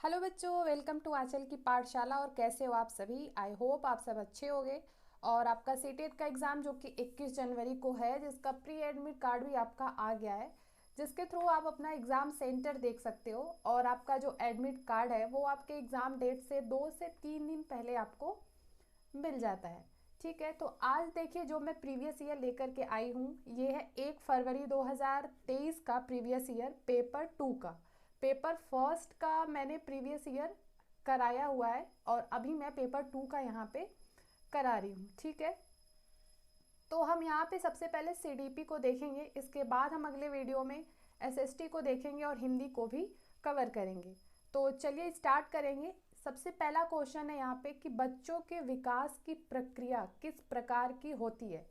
Hello बच्चों, welcome to आंचल की पाठशाला। और कैसे हो आप सभी? आई होप आप सब अच्छे होंगे। और आपका सीटेट का एग्ज़ाम जो कि 21 जनवरी को है, जिसका प्री एडमिट कार्ड भी आपका आ गया है, जिसके थ्रू आप अपना एग्ज़ाम सेंटर देख सकते हो। और आपका जो एडमिट कार्ड है वो आपके एग्ज़ाम डेट से 2 से 3 दिन पहले आपको मिल जाता है। ठीक है, तो आज देखिए जो मैं प्रीवियस ईयर लेकर के आई हूँ, ये है 1 फरवरी 2023 का प्रीवियस ईयर पेपर 2 का। पेपर फर्स्ट का मैंने प्रीवियस ईयर कराया हुआ है और अभी मैं पेपर 2 का यहाँ पे करा रही हूँ। ठीक है, तो हम यहाँ पे सबसे पहले सीडीपी को देखेंगे, इसके बाद हम अगले वीडियो में एसएसटी को देखेंगे और हिंदी को भी कवर करेंगे। तो चलिए स्टार्ट करेंगे। सबसे पहला क्वेश्चन है यहाँ पे कि बच्चों के विकास की प्रक्रिया किस प्रकार की होती है।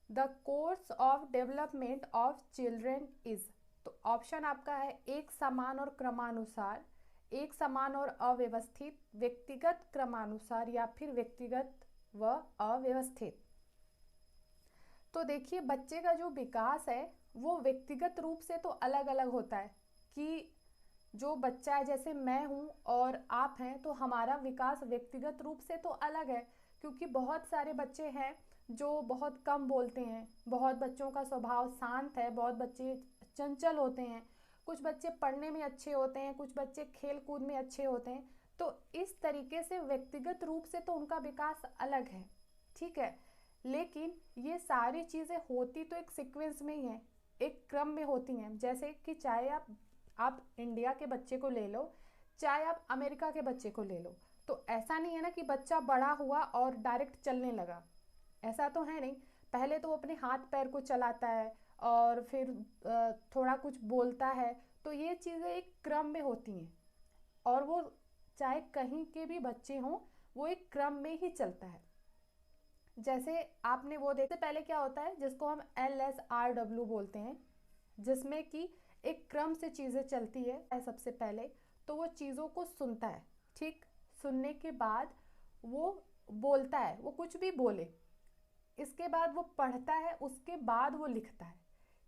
The course of development of children is. तो ऑप्शन आपका है एक समान और क्रमानुसार, एक समान और अव्यवस्थित, व्यक्तिगत क्रमानुसार, या फिर व्यक्तिगत व अव्यवस्थित। तो देखिए बच्चे का जो विकास है वो व्यक्तिगत रूप से तो अलग अलग होता है कि जो बच्चा है, जैसे मैं हूँ और आप हैं, तो हमारा विकास व्यक्तिगत रूप से तो अलग है, क्योंकि बहुत सारे बच्चे हैं जो बहुत कम बोलते हैं, बहुत बच्चों का स्वभाव शांत है, बहुत बच्चे चंचल होते हैं, कुछ बच्चे पढ़ने में अच्छे होते हैं, कुछ बच्चे खेल कूद में अच्छे होते हैं। तो इस तरीके से व्यक्तिगत रूप से तो उनका विकास अलग है। ठीक है, लेकिन ये सारी चीज़ें होती तो एक सीक्वेंस में ही हैं, एक क्रम में होती हैं। जैसे कि चाहे आप इंडिया के बच्चे को ले लो, चाहे आप अमेरिका के बच्चे को ले लो, तो ऐसा नहीं है ना कि बच्चा बड़ा हुआ और डायरेक्ट चलने लगा, ऐसा तो है नहीं। पहले तो वो अपने हाथ पैर को चलाता है और फिर थोड़ा कुछ बोलता है। तो ये चीज़ें एक क्रम में होती हैं और वो चाहे कहीं के भी बच्चे हों, वो एक क्रम में ही चलता है। जैसे आपने वो देखते पहले क्या होता है जिसको हम LSRW बोलते हैं, जिसमें कि एक क्रम से चीज़ें चलती है। सबसे पहले तो वो चीज़ों को सुनता है, ठीक, सुनने के बाद वो बोलता है, वो कुछ भी बोले, इसके बाद वो पढ़ता है, उसके बाद वो लिखता है।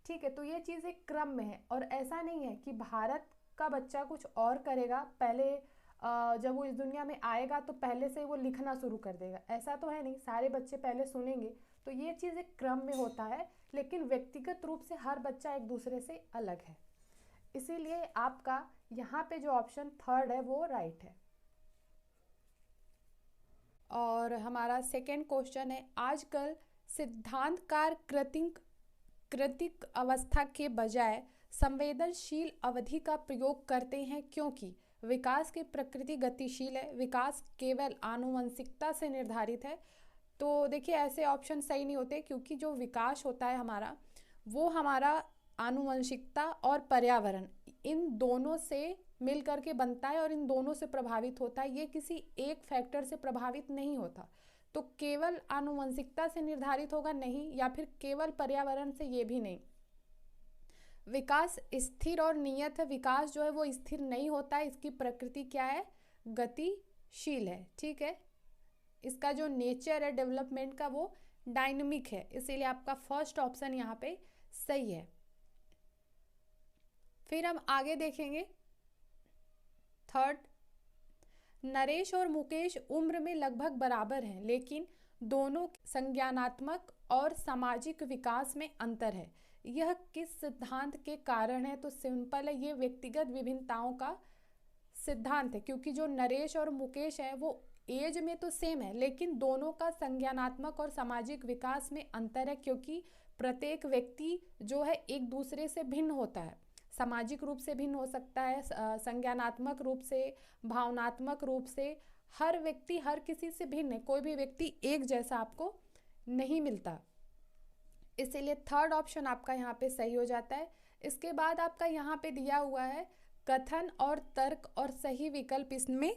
ठीक है, तो ये चीज़ एक क्रम में है। और ऐसा नहीं है कि भारत का बच्चा कुछ और करेगा, पहले जब वो इस दुनिया में आएगा तो पहले से वो लिखना शुरू कर देगा, ऐसा तो है नहीं। सारे बच्चे पहले सुनेंगे, तो ये चीज़ एक क्रम में होता है, लेकिन व्यक्तिगत रूप से हर बच्चा एक दूसरे से अलग है। इसीलिए आपका यहाँ पे जो ऑप्शन थर्ड है वो राइट है। और हमारा सेकेंड क्वेश्चन है, आजकल सिद्धांतकार कृतिक अवस्था के बजाय संवेदनशील अवधि का प्रयोग करते हैं, क्योंकि विकास की प्रकृति गतिशील है, विकास केवल आनुवंशिकता से निर्धारित है। तो देखिए ऐसे ऑप्शन सही नहीं होते, क्योंकि जो विकास होता है हमारा, वो हमारा आनुवंशिकता और पर्यावरण, इन दोनों से मिल करके बनता है और इन दोनों से प्रभावित होता है। ये किसी एक फैक्टर से प्रभावित नहीं होता। तो केवल आनुवंशिकता से निर्धारित होगा नहीं, या फिर केवल पर्यावरण से, ये भी नहीं। विकास स्थिर और नियत है, विकास जो है वो स्थिर नहीं होता है, इसकी प्रकृति क्या है, गतिशील है। ठीक है, इसका जो नेचर है डेवलपमेंट का वो डायनेमिक है, इसीलिए आपका फर्स्ट ऑप्शन यहाँ पे सही है। फिर हम आगे देखेंगे थर्ड, नरेश और मुकेश उम्र में लगभग बराबर हैं, लेकिन दोनों संज्ञानात्मक और सामाजिक विकास में अंतर है। यह किस सिद्धांत के कारण है? तो सिंपल है, ये व्यक्तिगत विभिन्नताओं का सिद्धांत है, क्योंकि जो नरेश और मुकेश है वो एज में तो सेम है, लेकिन दोनों का संज्ञानात्मक और सामाजिक विकास में अंतर है, क्योंकि प्रत्येक व्यक्ति जो है एक दूसरे से भिन्न होता है। सामाजिक रूप से भिन्न हो सकता है, संज्ञानात्मक रूप से, भावनात्मक रूप से, हर व्यक्ति हर किसी से भिन्न है, कोई भी व्यक्ति एक जैसा आपको नहीं मिलता। इसीलिए थर्ड ऑप्शन आपका यहाँ पे सही हो जाता है। इसके बाद आपका यहाँ पे दिया हुआ है कथन और तर्क, और सही विकल्प इसमें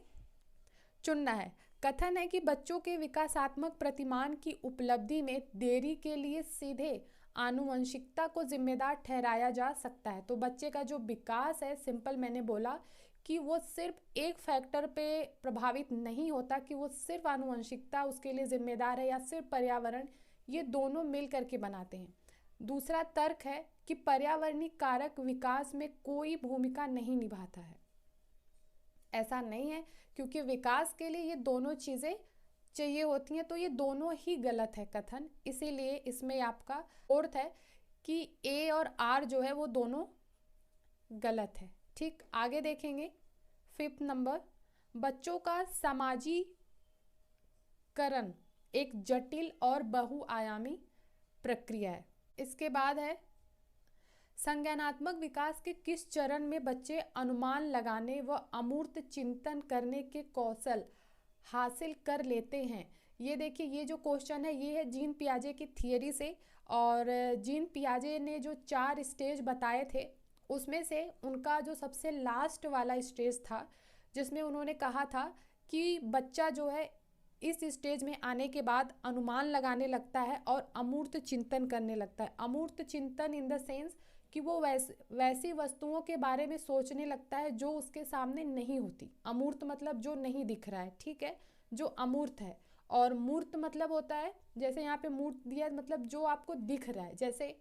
चुनना है। कथन है कि बच्चों के विकासात्मक प्रतिमान की उपलब्धि में देरी के लिए सीधे आनुवंशिकता को जिम्मेदार ठहराया जा सकता है। तो बच्चे का जो विकास है, सिंपल मैंने बोला कि वो सिर्फ एक फैक्टर पे प्रभावित नहीं होता, कि वो सिर्फ आनुवंशिकता उसके लिए जिम्मेदार है या सिर्फ पर्यावरण, ये दोनों मिल करके बनाते हैं। दूसरा तर्क है कि पर्यावरणीय कारक विकास में कोई भूमिका नहीं निभाता है। ऐसा नहीं है, क्योंकि विकास के लिए ये दोनों चीज़ें चाहिए होती हैं, तो ये दोनों ही गलत है कथन। इसीलिए इसमें आपका फोर्थ है कि ए और आर जो है वो दोनों गलत है। ठीक, आगे देखेंगे। फिफ्थ नंबर, बच्चों का समाजीकरण एक जटिल और बहुआयामी प्रक्रिया है। इसके बाद है, संज्ञानात्मक विकास के किस चरण में बच्चे अनुमान लगाने व अमूर्त चिंतन करने के कौशल हासिल कर लेते हैं। ये देखिए, ये जो क्वेश्चन है ये है जीन पियाजे की थियरी से, और जीन पियाजे ने जो 4 स्टेज बताए थे उसमें से उनका जो सबसे लास्ट वाला स्टेज था, जिसमें उन्होंने कहा था कि बच्चा जो है इस स्टेज में आने के बाद अनुमान लगाने लगता है और अमूर्त चिंतन करने लगता है। अमूर्त चिंतन इन द सेंस कि वो वैसी वस्तुओं के बारे में सोचने लगता है जो उसके सामने नहीं होती। अमूर्त मतलब जो नहीं दिख रहा है, ठीक है, जो अमूर्त है। और मूर्त मतलब होता है, जैसे यहाँ पे मूर्त दिया मतलब जो आपको दिख रहा है। जैसे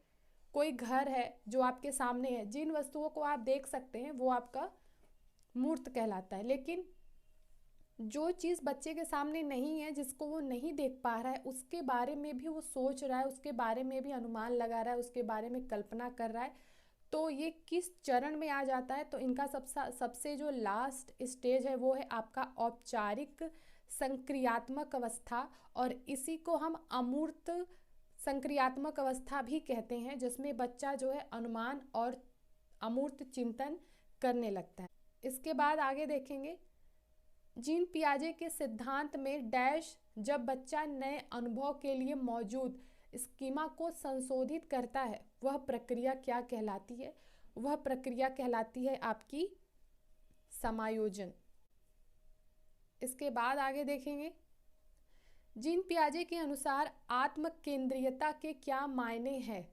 कोई घर है जो आपके सामने है, जिन वस्तुओं को आप देख सकते हैं वो आपका मूर्त कहलाता है। लेकिन जो चीज़ बच्चे के सामने नहीं है, जिसको वो नहीं देख पा रहा है, उसके बारे में भी वो सोच रहा है, उसके बारे में भी अनुमान लगा रहा है, उसके बारे में कल्पना कर रहा है। तो ये किस चरण में आ जाता है? तो इनका सबसे जो लास्ट स्टेज है वो है आपका औपचारिक संक्रियात्मक अवस्था, और इसी को हम अमूर्त संक्रियात्मक अवस्था भी कहते हैं, जिसमें बच्चा जो है अनुमान और अमूर्त चिंतन करने लगता है। इसके बाद आगे देखेंगे, जीन पियाजे के सिद्धांत में डैश जब बच्चा नए अनुभव के लिए मौजूद स्कीमा को संशोधित करता है, वह प्रक्रिया क्या कहलाती है? वह प्रक्रिया कहलाती है आपकी समायोजन। इसके बाद आगे देखेंगे, जीन पियाजे के अनुसार आत्म केंद्रीयता के क्या मायने हैं?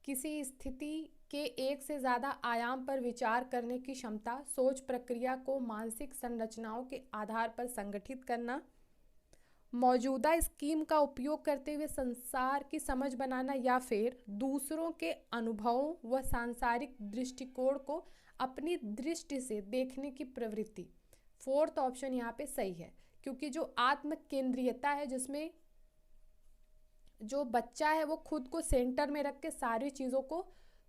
किसी स्थिति के एक से ज़्यादा आयाम पर विचार करने की क्षमता, सोच प्रक्रिया को मानसिक संरचनाओं के आधार पर संगठित करना, मौजूदा स्कीम का उपयोग करते हुए संसार की समझ बनाना, या फिर दूसरों के अनुभवों व सांसारिक दृष्टिकोण को अपनी दृष्टि से देखने की प्रवृत्ति। फोर्थ ऑप्शन यहाँ पे सही है, क्योंकि जो आत्म केंद्रीयता है, जिसमें जो बच्चा है वो खुद को सेंटर में रख के सारी चीज़ों को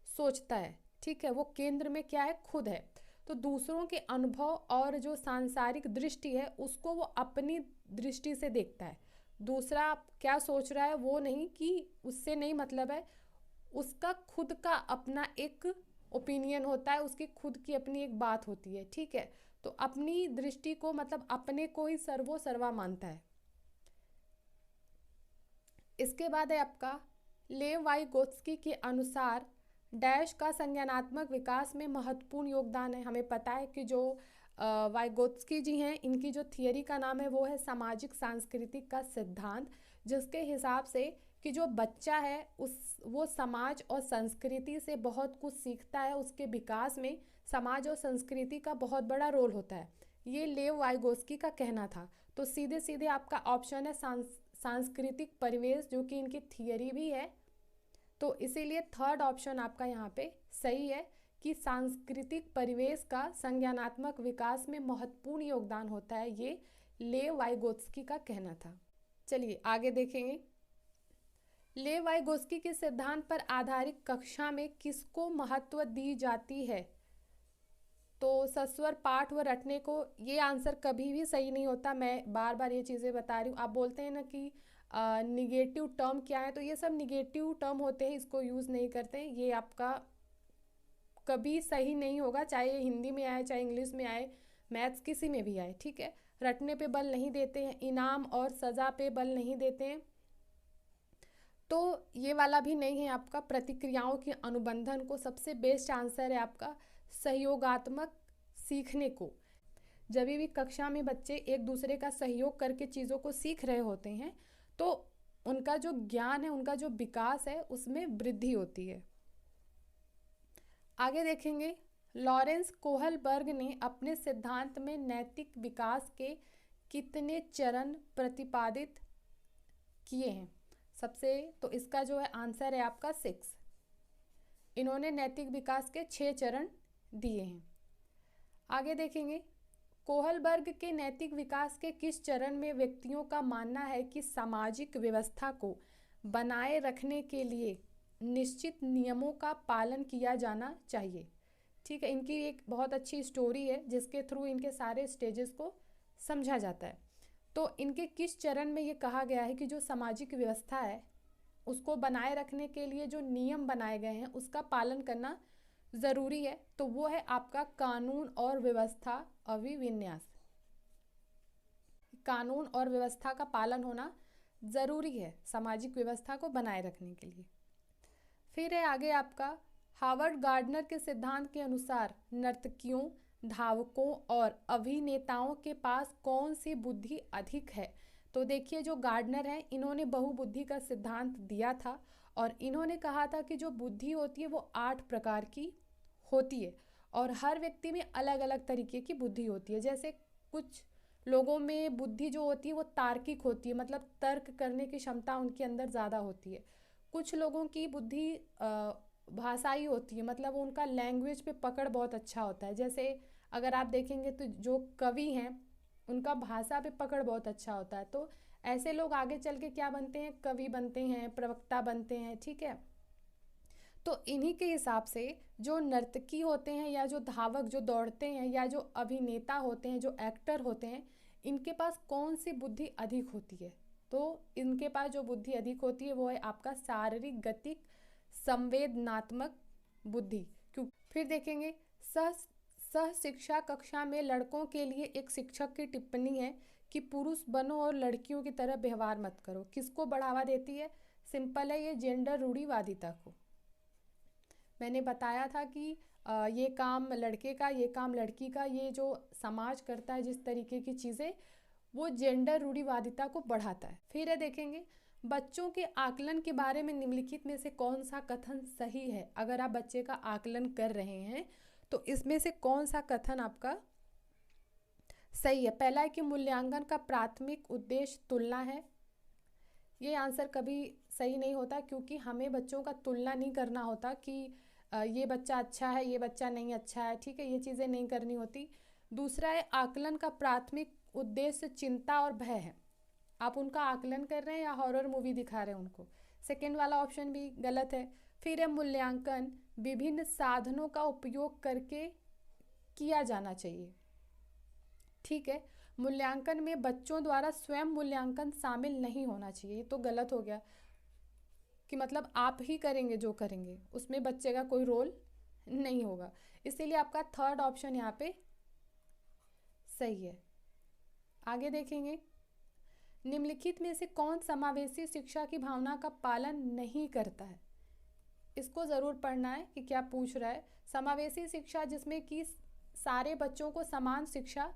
सोचता है, ठीक है, वो केंद्र में क्या है? खुद है। तो दूसरों के अनुभव और जो सांसारिक दृष्टि है उसको वो अपनी दृष्टि से देखता है। दूसरा क्या सोच रहा है वो नहीं, कि उससे नहीं मतलब है, उसका खुद का अपना एक ओपिनियन होता है, उसकी खुद की अपनी एक बात होती है, ठीक है। तो अपनी दृष्टि को मतलब अपने को ही सर्वो सर्वा मानता है। इसके बाद है आपका लेव वाइगोत्स्की के अनुसार डैश का संज्ञानात्मक विकास में महत्वपूर्ण योगदान है। हमें पता है कि जो वाइगोत्स्की जी हैं, इनकी जो थियरी का नाम है वो है सामाजिक सांस्कृतिक का सिद्धांत, जिसके हिसाब से कि जो बच्चा है वो समाज और संस्कृति से बहुत कुछ सीखता है। उसके विकास में समाज और संस्कृति का बहुत बड़ा रोल होता है, ये लेव वाइगोत्स्की का कहना था। तो सीधे सीधे आपका ऑप्शन है सांस्कृतिक परिवेश, जो कि इनकी थियरी भी है। तो इसीलिए थर्ड ऑप्शन आपका यहाँ पे सही है कि सांस्कृतिक परिवेश का संज्ञानात्मक विकास में महत्वपूर्ण योगदान होता है, ये लेव वाइगोत्स्की का कहना था। चलिए आगे देखेंगे, लेव वाइगोत्स्की के सिद्धांत पर आधारित कक्षा में किसको महत्व दी जाती है? तो सस्वर पाठ व रटने को, ये आंसर कभी भी सही नहीं होता। मैं बार बार ये चीज़ें बता रही हूँ। आप बोलते हैं ना कि निगेटिव टर्म क्या है, तो ये सब निगेटिव टर्म होते हैं, इसको यूज़ नहीं करते हैं। ये आपका कभी सही नहीं होगा, चाहे हिंदी में आए, चाहे इंग्लिश में आए, मैथ्स किसी में भी आए, ठीक है। रटने पे बल नहीं देते हैं, इनाम और सज़ा पे बल नहीं देते हैं। तो ये वाला भी नहीं है आपका। प्रतिक्रियाओं के अनुबंधन को सबसे बेस्ट आंसर है आपका सहयोगात्मक सीखने को। जब भी कक्षा में बच्चे एक दूसरे का सहयोग करके चीज़ों को सीख रहे होते हैं तो उनका जो ज्ञान है, उनका जो विकास है, उसमें वृद्धि होती है। आगे देखेंगे, लॉरेंस कोहलबर्ग ने अपने सिद्धांत में नैतिक विकास के कितने चरण प्रतिपादित किए हैं? सबसे तो इसका जो है आंसर है आपका 6। इन्होंने नैतिक विकास के 6 चरण दिए हैं। आगे देखेंगे, कोहलबर्ग के नैतिक विकास के किस चरण में व्यक्तियों का मानना है कि सामाजिक व्यवस्था को बनाए रखने के लिए निश्चित नियमों का पालन किया जाना चाहिए। ठीक है, इनकी एक बहुत अच्छी स्टोरी है जिसके थ्रू इनके सारे स्टेजेस को समझा जाता है। तो इनके किस चरण में ये कहा गया है कि जो सामाजिक व्यवस्था है उसको बनाए रखने के लिए जो नियम बनाए गए हैं उसका पालन करना ज़रूरी है, तो वो है आपका कानून और व्यवस्था अभिविन्यास। कानून और व्यवस्था का पालन होना ज़रूरी है सामाजिक व्यवस्था को बनाए रखने के लिए। फिर है आगे आपका हावर्ड गार्डनर के सिद्धांत के अनुसार नर्तकियों, धावकों और अभिनेताओं के पास कौन सी बुद्धि अधिक है। तो देखिए जो गार्डनर हैं इन्होंने बहुबुद्धि का सिद्धांत दिया था और इन्होंने कहा था कि जो बुद्धि होती है वो 8 प्रकार की होती है और हर व्यक्ति में अलग अलग तरीके की बुद्धि होती है। जैसे कुछ लोगों में बुद्धि जो होती है वो तार्किक होती है, मतलब तर्क करने की क्षमता उनके अंदर ज़्यादा होती है। कुछ लोगों की बुद्धि भाषाई होती है, मतलब उनका लैंग्वेज पे पकड़ बहुत अच्छा होता है। जैसे अगर आप देखेंगे तो जो कवि हैं उनका भाषा पे पकड़ बहुत अच्छा होता है, तो ऐसे लोग आगे चल के क्या बनते हैं, कवि बनते हैं, प्रवक्ता बनते हैं। ठीक है, तो इन्हीं के हिसाब से जो नर्तकी होते हैं या जो धावक जो दौड़ते हैं या जो अभिनेता होते हैं, जो एक्टर होते हैं, इनके पास कौन सी बुद्धि अधिक होती है। तो इनके पास जो बुद्धि अधिक होती है वो है आपका शारीरिक गतिक संवेदनात्मक बुद्धि। क्यों, फिर देखेंगे सह सह शिक्षा कक्षा में लड़कों के लिए एक शिक्षक की टिप्पणी है कि पुरुष बनो और लड़कियों की तरह व्यवहार मत करो। किसको बढ़ावा देती है, सिंपल है, ये जेंडर रूढ़िवादिता को। मैंने बताया था कि ये काम लड़के का, ये काम लड़की का, ये जो समाज करता है जिस तरीके की चीज़ें, वो जेंडर रूढ़िवादिता को बढ़ाता है। फिर है देखेंगे बच्चों के आकलन के बारे में निम्नलिखित में से कौन सा कथन सही है। अगर आप बच्चे का आकलन कर रहे हैं तो इसमें से कौन सा कथन आपका सही है। पहला है कि मूल्यांकन का प्राथमिक उद्देश्य तुलना है। ये आंसर कभी सही नहीं होता क्योंकि हमें बच्चों का तुलना नहीं करना होता कि ये बच्चा अच्छा है, ये बच्चा नहीं अच्छा है। ठीक है, ये चीज़ें नहीं करनी होती। दूसरा है आकलन का प्राथमिक उद्देश्य चिंता और भय है। आप उनका आकलन कर रहे हैं या हॉरर मूवी दिखा रहे हैं उनको। सेकेंड वाला ऑप्शन भी गलत है। फिर है मूल्यांकन विभिन्न साधनों का उपयोग करके किया जाना चाहिए। ठीक है, मूल्यांकन में बच्चों द्वारा स्वयं मूल्यांकन शामिल नहीं होना चाहिए। ये तो गलत हो गया कि मतलब आप ही करेंगे जो करेंगे, उसमें बच्चे का कोई रोल नहीं होगा। इसीलिए आपका थर्ड ऑप्शन यहाँ पे सही है। आगे देखेंगे निम्नलिखित में से कौन समावेशी शिक्षा की भावना का पालन नहीं करता है। इसको ज़रूर पढ़ना है कि क्या पूछ रहा है। समावेशी शिक्षा जिसमें कि सारे बच्चों को समान शिक्षा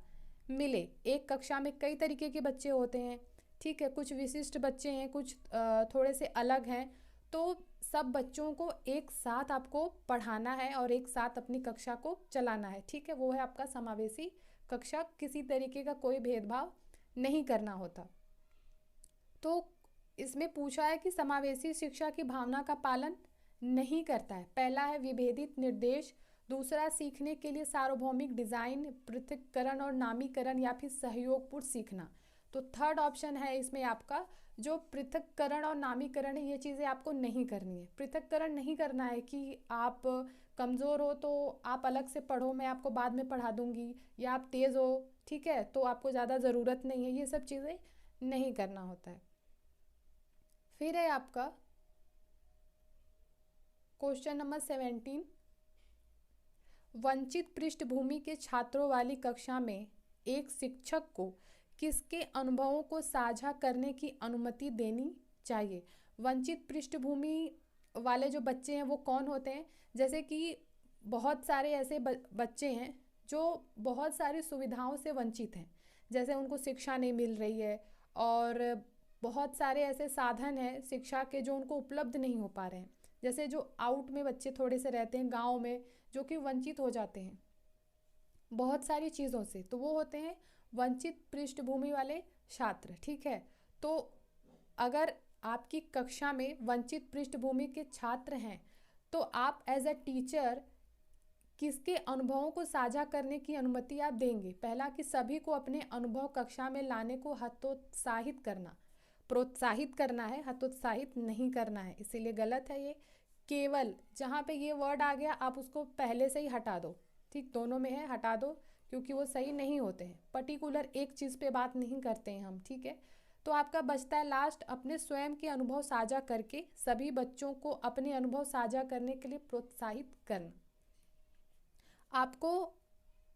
मिले। एक कक्षा में कई तरीके के बच्चे होते हैं। ठीक है, कुछ विशिष्ट बच्चे हैं, कुछ थोड़े से अलग हैं, तो सब बच्चों को एक साथ आपको पढ़ाना है और एक साथ अपनी कक्षा को चलाना है। ठीक है, वो है आपका समावेशी कक्षा। किसी तरीके का कोई भेदभाव नहीं करना होता। तो इसमें पूछा है कि समावेशी शिक्षा की भावना का पालन नहीं करता है। पहला है विभेदित निर्देश, दूसरा सीखने के लिए सार्वभौमिक डिज़ाइन, पृथक्करण और नामीकरण या फिर सहयोगपूर्ण सीखना। तो थर्ड ऑप्शन है इसमें आपका जो पृथक्करण और नामीकरण है, ये चीज़ें आपको नहीं करनी है। पृथक्करण नहीं करना है कि आप कमज़ोर हो तो आप अलग से पढ़ो, मैं आपको बाद में पढ़ा दूंगी, या आप तेज़ हो, ठीक है, तो आपको ज़्यादा ज़रूरत नहीं है, ये सब चीज़ें नहीं करना होता है। फिर है आपका क्वेश्चन नंबर 17, वंचित पृष्ठभूमि के छात्रों वाली कक्षा में एक शिक्षक को किसके अनुभवों को साझा करने की अनुमति देनी चाहिए। वंचित पृष्ठभूमि वाले जो बच्चे हैं वो कौन होते हैं, जैसे कि बहुत सारे ऐसे बच्चे हैं जो बहुत सारी सुविधाओं से वंचित हैं, जैसे उनको शिक्षा नहीं मिल रही है और बहुत सारे ऐसे साधन हैं शिक्षा के जो उनको उपलब्ध नहीं हो पा रहे हैं। जैसे जो आउट में बच्चे थोड़े से रहते हैं गांव में, जो कि वंचित हो जाते हैं बहुत सारी चीज़ों से, तो वो होते हैं वंचित पृष्ठभूमि वाले छात्र। ठीक है, तो अगर आपकी कक्षा में वंचित पृष्ठभूमि के छात्र हैं तो आप एज अ टीचर किसके अनुभवों को साझा करने की अनुमति आप देंगे? पहला कि सभी को अपने अनुभव कक्षा में लाने को हतोत्साहित करना, प्रोत्साहित करना है, हतोत्साहित नहीं करना है, इसीलिए गलत है ये। केवल, जहाँ पे ये वर्ड आ गया आप उसको पहले से ही हटा दो, ठीक, दोनों में है, हटा दो क्योंकि वो सही नहीं होते हैं। पर्टिकुलर एक चीज़ पे बात नहीं करते हैं हम, ठीक है। तो आपका बचता है लास्ट, अपने स्वयं के अनुभव साझा करके सभी बच्चों को अपने अनुभव साझा करने के लिए प्रोत्साहित करना। आपको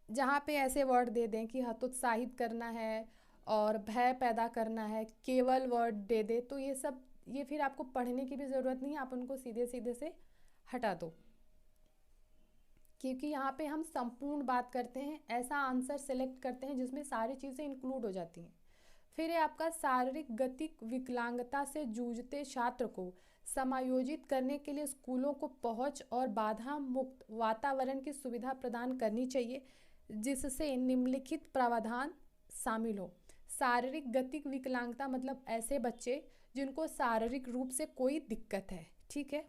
जहाँ पे ऐसे वर्ड दे दें कि हतोत्साहित करना है और भय पैदा करना है, केवल वर्ड दे दे, तो ये सब, ये फिर आपको पढ़ने की भी ज़रूरत नहीं है, आप उनको सीधे सीधे से हटा दो, क्योंकि यहाँ पे हम संपूर्ण बात करते हैं, ऐसा आंसर सेलेक्ट करते हैं जिसमें सारी चीज़ें इंक्लूड हो जाती हैं। फिर है आपका शारीरिक गतिक विकलांगता से जूझते छात्र को समायोजित करने के लिए स्कूलों को पहुंच और बाधा मुक्त वातावरण की सुविधा प्रदान करनी चाहिए, जिससे निम्नलिखित प्रावधान शामिल हो। शारीरिक गतिक विकलांगता मतलब ऐसे बच्चे जिनको शारीरिक रूप से कोई दिक्कत है, ठीक है।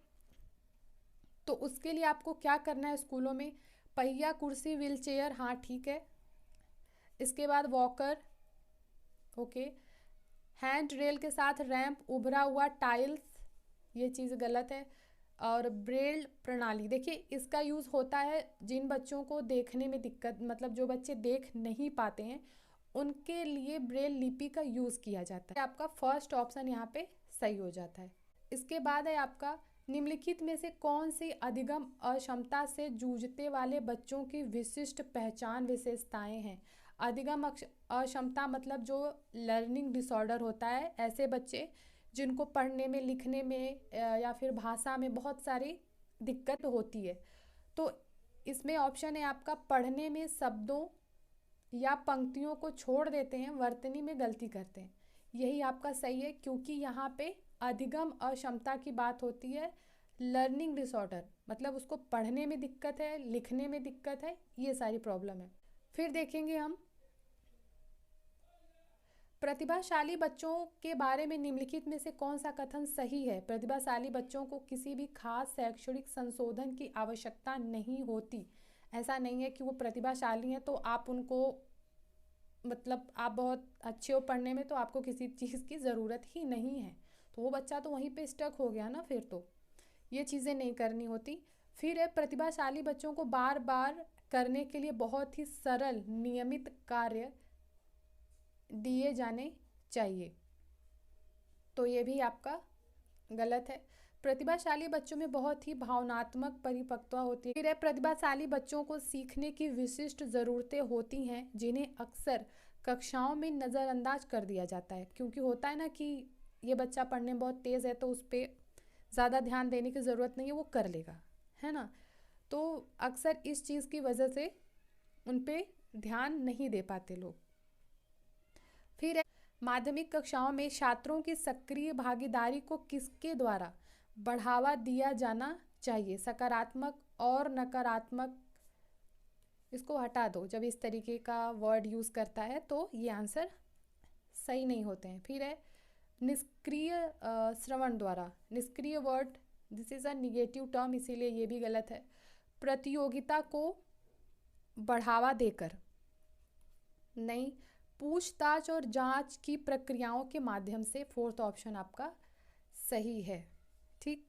तो उसके लिए आपको क्या करना है स्कूलों में? पहिया कुर्सी, व्हील चेयर, हाँ ठीक है। इसके बाद वॉकर, ओके। हैंड रेल के साथ रैंप, उभरा हुआ टाइल्स, ये चीज़ गलत है। और ब्रेल प्रणाली, देखिए इसका यूज़ होता है जिन बच्चों को देखने में दिक्कत, मतलब जो बच्चे देख नहीं पाते हैं उनके लिए ब्रेल लिपि का यूज़ किया जाता है। आपका फर्स्ट ऑप्शन यहाँ पे सही हो जाता है। इसके बाद है आपका निम्नलिखित में से कौन सी अधिगम अक्षमता से जूझते वाले बच्चों की विशिष्ट पहचान विशेषताएं हैं? अधिगम अक्षमता मतलब जो लर्निंग डिसऑर्डर होता है, ऐसे बच्चे जिनको पढ़ने में, लिखने में या फिर भाषा में बहुत सारी दिक्कत होती है। तो इसमें ऑप्शन है आपका पढ़ने में शब्दों या पंक्तियों को छोड़ देते हैं, वर्तनी में गलती करते हैं, यही आपका सही है, क्योंकि यहाँ पे अधिगम अक्षमता की बात होती है। लर्निंग डिसऑर्डर मतलब उसको पढ़ने में दिक्कत है, लिखने में दिक्कत है, ये सारी प्रॉब्लम है। फिर देखेंगे हम प्रतिभाशाली बच्चों के बारे में निम्नलिखित में से कौन सा कथन सही है? प्रतिभाशाली बच्चों को किसी भी खास शैक्षणिक संशोधन की आवश्यकता नहीं होती। ऐसा नहीं है कि वो प्रतिभाशाली हैं तो आप उनको, मतलब आप बहुत अच्छे हो पढ़ने में तो आपको किसी चीज़ की ज़रूरत ही नहीं है, तो वो बच्चा तो वहीं पे स्टक हो गया ना, फिर तो ये चीज़ें नहीं करनी होती। फिर है प्रतिभाशाली बच्चों को बार बार करने के लिए बहुत ही सरल नियमित कार्य दिए जाने चाहिए, तो ये भी आपका गलत है। प्रतिभाशाली बच्चों में बहुत ही भावनात्मक परिपक्वता होती है। फिर है प्रतिभाशाली बच्चों को सीखने की विशिष्ट ज़रूरतें होती हैं जिन्हें अक्सर कक्षाओं में नज़रअंदाज कर दिया जाता है, क्योंकि होता है ना कि ये बच्चा पढ़ने में बहुत तेज़ है तो उस पर ज़्यादा ध्यान देने की ज़रूरत नहीं है, वो कर लेगा, है ना। तो अक्सर इस चीज़ की वजह से उन पर ध्यान नहीं दे पाते लोग। फिर है माध्यमिक कक्षाओं में छात्रों की सक्रिय भागीदारी को किसके द्वारा बढ़ावा दिया जाना चाहिए? सकारात्मक और नकारात्मक, इसको हटा दो, जब इस तरीके का वर्ड यूज़ करता है तो ये आंसर सही नहीं होते हैं। फिर है निष्क्रिय श्रवण द्वारा, निष्क्रिय word, this is a negative term, इसीलिए ये भी गलत है। प्रतियोगिता को बढ़ावा देकर, नहीं, पूछताछ और जांच की प्रक्रियाओं के माध्यम से, फोर्थ ऑप्शन आपका सही है, ठीक।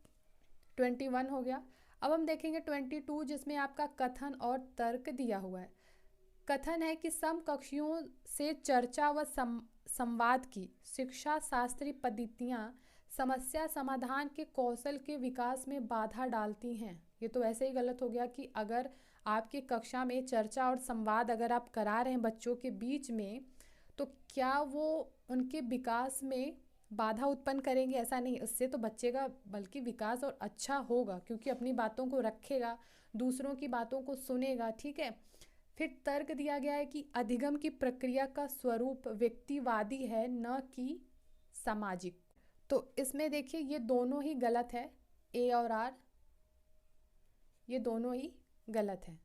21 हो गया। अब हम देखेंगे 22, जिसमें आपका कथन और तर्क दिया हुआ है। कथन है कि समकक्षियों से चर्चा व संवाद की शिक्षा शास्त्रीय पद्धतियाँ समस्या समाधान के कौशल के विकास में बाधा डालती हैं। ये तो ऐसे ही गलत हो गया कि अगर आपकी कक्षा में चर्चा और संवाद अगर आप करा रहे हैं बच्चों के बीच में, तो क्या वो उनके विकास में बाधा उत्पन्न करेंगे? ऐसा नहीं, उससे तो बच्चे का बल्कि विकास और अच्छा होगा, क्योंकि अपनी बातों को रखेगा, दूसरों की बातों को सुनेगा, ठीक है। फिर तर्क दिया गया है कि अधिगम की प्रक्रिया का स्वरूप व्यक्तिवादी है, न कि सामाजिक। तो इसमें देखिए ये दोनों ही गलत है, ए और आर, ये दोनों ही गलत है।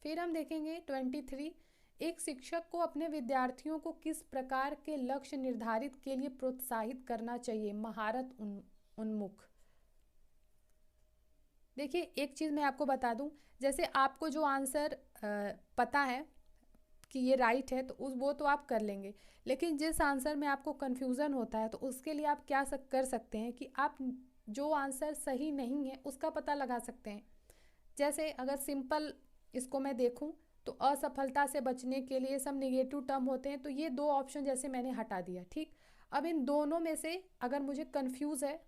फिर हम देखेंगे 23, एक शिक्षक को अपने विद्यार्थियों को किस प्रकार के लक्ष्य निर्धारित के लिए प्रोत्साहित करना चाहिए? महारत उन्मुख, देखिए एक चीज़ मैं आपको बता दूं, जैसे आपको जो आंसर पता है कि ये राइट है तो उस वो तो आप कर लेंगे, लेकिन जिस आंसर में आपको कन्फ्यूज़न होता है तो उसके लिए आप क्या कर सकते हैं कि आप जो आंसर सही नहीं है उसका पता लगा सकते हैं। जैसे अगर सिंपल इसको मैं देखूं तो असफलता से बचने के लिए सब निगेटिव टर्म होते हैं, तो ये दो ऑप्शन जैसे मैंने हटा दिया, ठीक। अब इन दोनों में से अगर मुझे कंफ्यूज है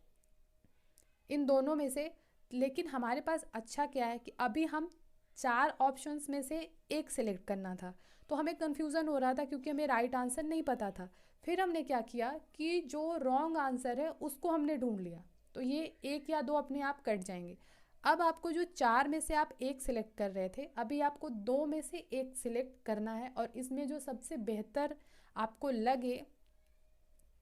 इन दोनों में से, लेकिन हमारे पास अच्छा क्या है कि अभी हम चार ऑप्शंस में से एक सिलेक्ट करना था, तो हमें कंफ्यूजन हो रहा था क्योंकि हमें राइट आंसर नहीं पता था। फिर हमने क्या किया कि जो रॉन्ग आंसर है उसको हमने ढूंढ लिया, तो ये एक या दो अपने आप कट जाएंगे। अब आपको जो चार में से आप एक सिलेक्ट कर रहे थे, अभी आपको दो में से एक सिलेक्ट करना है, और इसमें जो सबसे बेहतर आपको लगे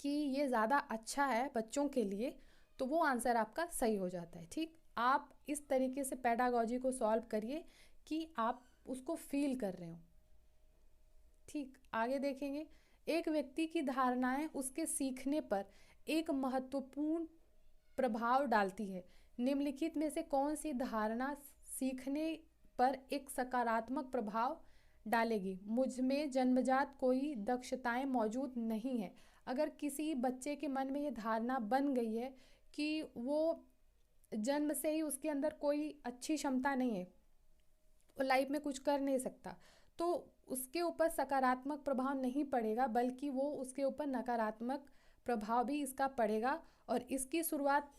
कि ये ज़्यादा अच्छा है बच्चों के लिए, तो वो आंसर आपका सही हो जाता है, ठीक। आप इस तरीके से पेडागोजी को सॉल्व करिए कि आप उसको फील कर रहे हो, ठीक। आगे देखेंगे, एक व्यक्ति की धारणाएं उसके सीखने पर एक महत्वपूर्ण प्रभाव डालती है। निम्नलिखित में से कौन सी धारणा सीखने पर एक सकारात्मक प्रभाव डालेगी? मुझ में जन्मजात कोई दक्षताएं मौजूद नहीं है। अगर किसी बच्चे के मन में ये धारणा बन गई है कि वो जन्म से ही उसके अंदर कोई अच्छी क्षमता नहीं है, वो लाइफ में कुछ कर नहीं सकता, तो उसके ऊपर सकारात्मक प्रभाव नहीं पड़ेगा, बल्कि वो उसके ऊपर नकारात्मक प्रभाव भी इसका पड़ेगा। और इसकी शुरुआत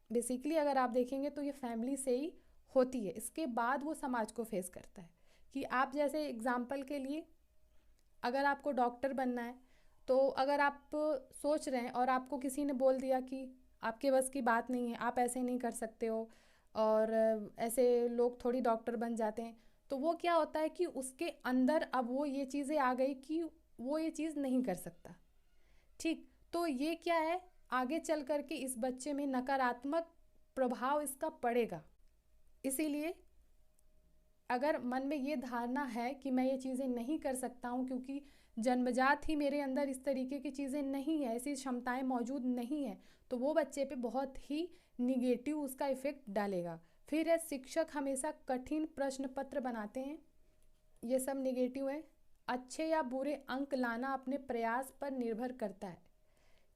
बेसिकली अगर आप देखेंगे तो ये फैमिली से ही होती है, इसके बाद वो समाज को फेस करता है। कि आप जैसे एग्जाम्पल के लिए, अगर आपको डॉक्टर बनना है, तो अगर आप सोच रहे हैं और आपको किसी ने बोल दिया कि आपके बस की बात नहीं है, आप ऐसे नहीं कर सकते हो, और ऐसे लोग थोड़ी डॉक्टर बन जाते हैं, तो वो क्या होता है कि उसके अंदर अब वो ये चीज़ें आ गई कि वो ये चीज़ नहीं कर सकता, ठीक। तो ये क्या है, आगे चल कर के इस बच्चे में नकारात्मक प्रभाव इसका पड़ेगा। इसीलिए अगर मन में ये धारणा है कि मैं ये चीज़ें नहीं कर सकता हूँ क्योंकि जन्मजात ही मेरे अंदर इस तरीके की चीज़ें नहीं है, ऐसी क्षमताएं मौजूद नहीं है, तो वो बच्चे पे बहुत ही निगेटिव उसका इफेक्ट डालेगा। फिर है, शिक्षक हमेशा कठिन प्रश्न पत्र बनाते हैं, ये सब निगेटिव है। अच्छे या बुरे अंक लाना अपने प्रयास पर निर्भर करता है,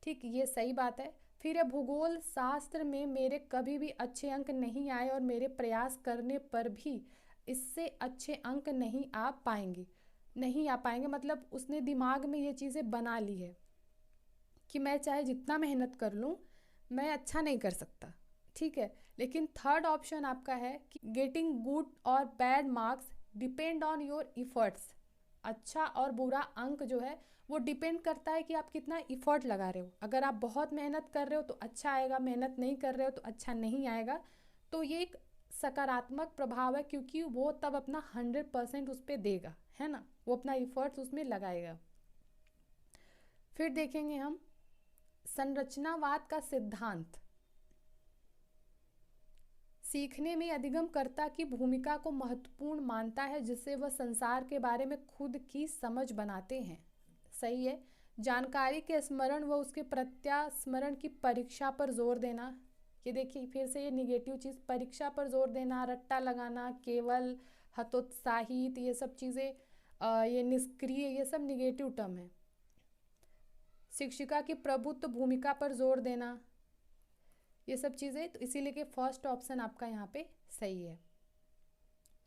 ठीक, ये सही बात है। फिर है, भूगोल शास्त्र में मेरे कभी भी अच्छे अंक नहीं आए और मेरे प्रयास करने पर भी इससे अच्छे अंक नहीं आ पाएंगे, मतलब उसने दिमाग में ये चीज़ें बना ली है कि मैं चाहे जितना मेहनत कर लूँ मैं अच्छा नहीं कर सकता, ठीक है। लेकिन थर्ड ऑप्शन आपका है कि गेटिंग गुड और bad marks depend on your efforts. अच्छा और बुरा अंक जो है वो डिपेंड करता है कि आप कितना इफ़र्ट लगा रहे हो। अगर आप बहुत मेहनत कर रहे हो तो अच्छा आएगा, मेहनत नहीं कर रहे हो तो अच्छा नहीं आएगा। तो ये एक सकारात्मक प्रभाव है, क्योंकि वो तब अपना 100% उस पर देगा, है ना, वो अपना इफ़र्ट्स उसमें लगाएगा। फिर देखेंगे हम संरचनावाद का सिद्धांत। सीखने में अधिगमकर्ता की भूमिका को महत्वपूर्ण मानता है, जिससे वह संसार के बारे में खुद की समझ बनाते हैं। सही है। जानकारी के स्मरण व उसके प्रत्यास्मरण की परीक्षा पर जोर देना, ये देखिए फिर से ये निगेटिव चीज़, परीक्षा पर जोर देना, रट्टा लगाना, केवल, हतोत्साहित, ये सब चीज़ें, ये निष्क्रिय, ये सब निगेटिव टर्म है। शिक्षिका की प्रभुत्व भूमिका पर जोर देना, ये सब चीज़ें, तो इसीलिए कि फर्स्ट ऑप्शन आपका यहाँ पे सही है।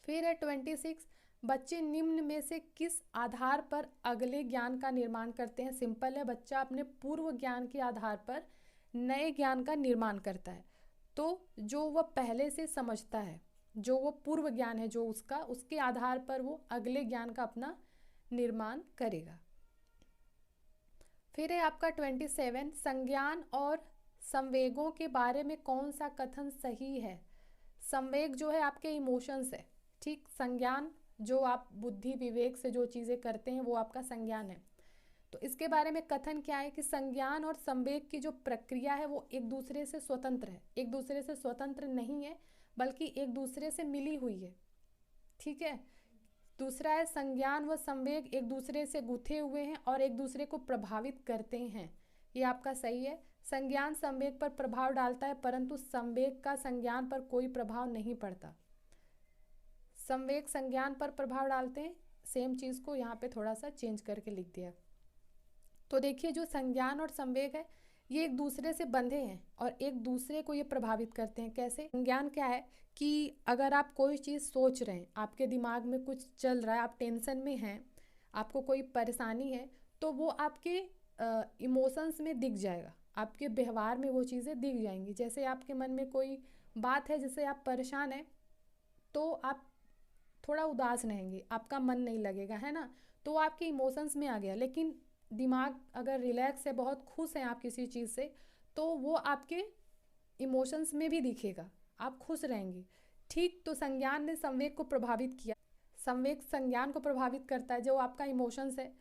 फिर है 26, बच्चे निम्न में से किस आधार पर अगले ज्ञान का निर्माण करते हैं? सिंपल है, बच्चा अपने पूर्व ज्ञान के आधार पर नए ज्ञान का निर्माण करता है। तो जो वह पहले से समझता है, जो वो पूर्व ज्ञान है जो उसका, उसके आधार पर वो अगले ज्ञान का अपना निर्माण करेगा। फिर है आपका 27, संज्ञान और संवेगों के बारे में कौन सा कथन सही है? संवेग जो है आपके इमोशंस है, ठीक। संज्ञान जो आप बुद्धि विवेक से जो चीज़ें करते हैं वो आपका संज्ञान है। तो इसके बारे में कथन क्या है कि संज्ञान और संवेग की जो प्रक्रिया है वो एक दूसरे से स्वतंत्र है, एक दूसरे से स्वतंत्र नहीं है, बल्कि एक दूसरे से मिली हुई है, ठीक है। दूसरा है, संज्ञान व संवेग एक दूसरे से गुथे हुए हैं और एक दूसरे को प्रभावित करते हैं, ये आपका सही है। संज्ञान संवेग पर प्रभाव डालता है परंतु संवेग का संज्ञान पर कोई प्रभाव नहीं पड़ता। संवेग संज्ञान पर प्रभाव डालते हैं, सेम चीज़ को यहाँ पे थोड़ा सा चेंज करके लिख दिया। तो देखिए जो संज्ञान और संवेग है ये एक दूसरे से बंधे हैं और एक दूसरे को ये प्रभावित करते हैं। कैसे? संज्ञान क्या है कि अगर आप कोई चीज़ सोच रहे हैं, आपके दिमाग में कुछ चल रहा है, आप टेंशन में हैं, आपको कोई परेशानी है, तो वो आपके इमोशंस में दिख जाएगा, आपके व्यवहार में वो चीज़ें दिख जाएंगी। जैसे आपके मन में कोई बात है जिससे आप परेशान हैं, तो आप थोड़ा उदास रहेंगे, आपका मन नहीं लगेगा, है ना, तो आपके इमोशंस में आ गया। लेकिन दिमाग अगर रिलैक्स है, बहुत खुश हैं आप किसी चीज़ से, तो वो आपके इमोशंस में भी दिखेगा, आप खुश रहेंगे। ठीक, तो संज्ञान ने संवेग को प्रभावित किया। संवेग संज्ञान को प्रभावित करता है। जो आपका इमोशंस है,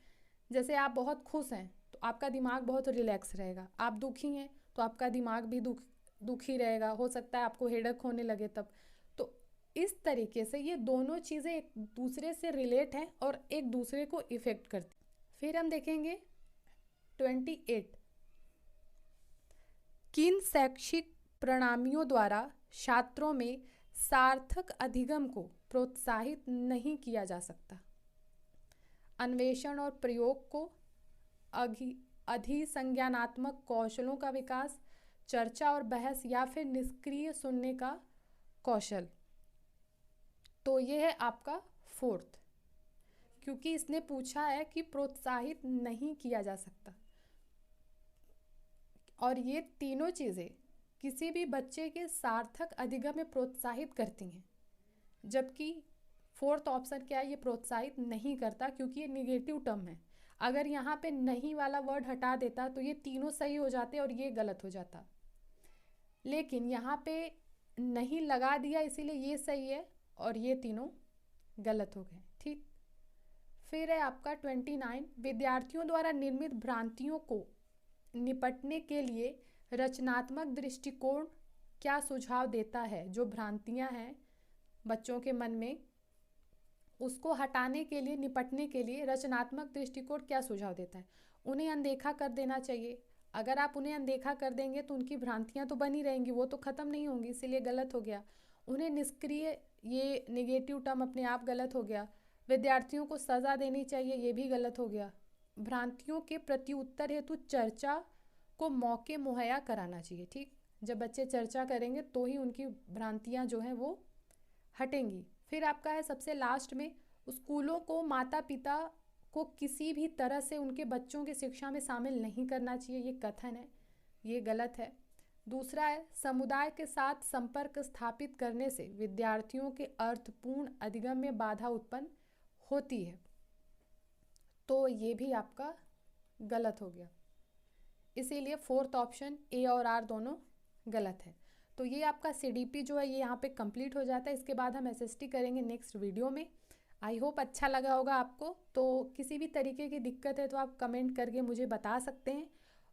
जैसे आप बहुत खुश हैं तो आपका दिमाग बहुत रिलैक्स रहेगा, आप दुखी हैं तो आपका दिमाग भी दुखी रहेगा, हो सकता है आपको हेडेक होने लगे तब। तो इस तरीके से ये दोनों चीज़ें एक दूसरे से रिलेट हैं और एक दूसरे को इफ़ेक्ट करती। फिर हम देखेंगे 28, किन शैक्षिक प्रणालियों द्वारा छात्रों में सार्थक अधिगम को प्रोत्साहित नहीं किया जा सकता? अन्वेषण और प्रयोग को, अधिसंज्ञानात्मक कौशलों का विकास, चर्चा और बहस, या फिर निष्क्रिय सुनने का कौशल। तो ये है आपका 4th, क्योंकि इसने पूछा है कि प्रोत्साहित नहीं किया जा सकता, और ये तीनों चीज़ें किसी भी बच्चे के सार्थक अधिगम में प्रोत्साहित करती हैं, जबकि 4th ऑप्शन क्या है, ये प्रोत्साहित नहीं करता, क्योंकि ये निगेटिव टर्म है। अगर यहाँ पे नहीं वाला वर्ड हटा देता तो ये तीनों सही हो जाते और ये गलत हो जाता, लेकिन यहाँ पे नहीं लगा दिया, इसीलिए ये सही है और ये तीनों गलत हो गए। ठीक, फिर है आपका 29, विद्यार्थियों द्वारा निर्मित भ्रांतियों को निपटने के लिए रचनात्मक दृष्टिकोण क्या सुझाव देता है? जो भ्रांतियाँ हैं बच्चों के मन में, उसको हटाने के लिए, निपटने के लिए रचनात्मक दृष्टिकोण क्या सुझाव देता है? उन्हें अनदेखा कर देना चाहिए। अगर आप उन्हें अनदेखा कर देंगे तो उनकी भ्रांतियाँ तो बनी रहेंगी, वो तो ख़त्म नहीं होंगी, इसीलिए गलत हो गया। उन्हें निष्क्रिय, ये नेगेटिव टर्म अपने आप गलत हो गया। विद्यार्थियों को सज़ा देनी चाहिए, ये भी गलत हो गया। भ्रांतियों के प्रत्युत्तर हेतु चर्चा को मौके मुहैया कराना चाहिए। ठीक, जब बच्चे चर्चा करेंगे तो ही उनकी भ्रांतियाँ जो हैं वो हटेंगी। फिर आपका है सबसे लास्ट में, स्कूलों को माता पिता को किसी भी तरह से उनके बच्चों की शिक्षा में शामिल नहीं करना चाहिए, ये कथन है, ये गलत है। दूसरा है, समुदाय के साथ संपर्क स्थापित करने से विद्यार्थियों के अर्थपूर्ण अधिगम में बाधा उत्पन्न होती है, तो ये भी आपका गलत हो गया। इसीलिए 4th ऑप्शन ए और आर दोनों गलत है। तो ये आपका CDP जो है ये यहाँ पे कंप्लीट हो जाता है। इसके बाद हम SST करेंगे नेक्स्ट वीडियो में। आई होप अच्छा लगा होगा आपको। तो किसी भी तरीके की दिक्कत है तो आप कमेंट करके मुझे बता सकते हैं,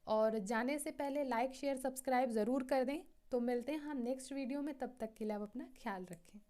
और जाने से पहले लाइक शेयर सब्सक्राइब ज़रूर कर दें। तो मिलते हैं हम नेक्स्ट वीडियो में, तब तक के लिए आप अपना ख्याल रखें।